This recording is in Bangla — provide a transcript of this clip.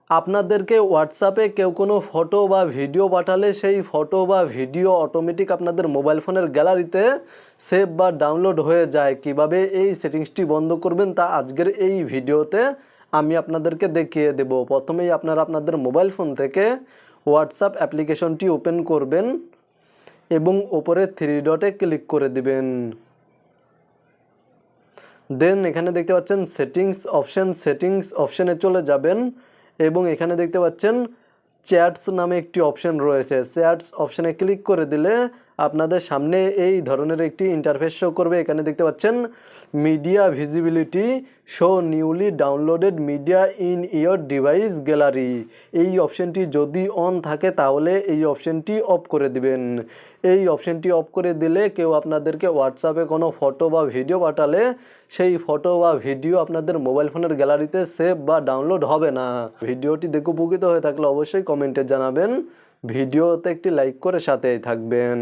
আপনাদেরকে হোয়াটসঅ্যাপে কেউ কোনো ফটো বা ভিডিও পাঠালে সেই ফটো বা ভিডিও অটোমেটিক আপনাদের মোবাইল ফোনের গ্যালারিতে সেভ বা ডাউনলোড হয়ে যায়। কিভাবে এই সেটিংসটি বন্ধ করবেন তা আজকের এই ভিডিওতে আমি আপনাদেরকে দেখিয়ে দেব। প্রথমেই আপনারা আপনাদের মোবাইল ফোন থেকে হোয়াটসঅ্যাপ অ্যাপ্লিকেশনটি ওপেন করবেন এবং ওপরে থ্রি ডটে ক্লিক করে দিবেন। দেন এখানে দেখতে পাচ্ছেন সেটিংস অপশানে চলে যাবেন এবং এখানে দেখতে পাচ্ছেন চ্যাটস নামে একটি অপশান রয়েছে। চ্যাটস অপশানে ক্লিক করে দিলে আপনাদের সামনে এই ধরনের একটি ইন্টারফেস শো করবে। এখানে দেখতে পাচ্ছেন media visibility show newly downloaded media in your device gallery. এই অপশানটি যদি অন থাকে তাহলে এই অপশানটি অফ করে দিবেন। এই অপশানটি অফ করে দিলে কেউ আপনাদেরকে হোয়াটসঅ্যাপে কোনো ফটো বা ভিডিও পাঠালে সেই ফটো বা ভিডিও আপনাদের মোবাইল ফোনের গ্যালারিতে সেভ বা ডাউনলোড হবে না। ভিডিওটি দেখে উপকৃত হয়ে থাকলে অবশ্যই কমেন্টে জানাবেন। ভিডিওতে একটি লাইক করে সাথেই থাকবেন।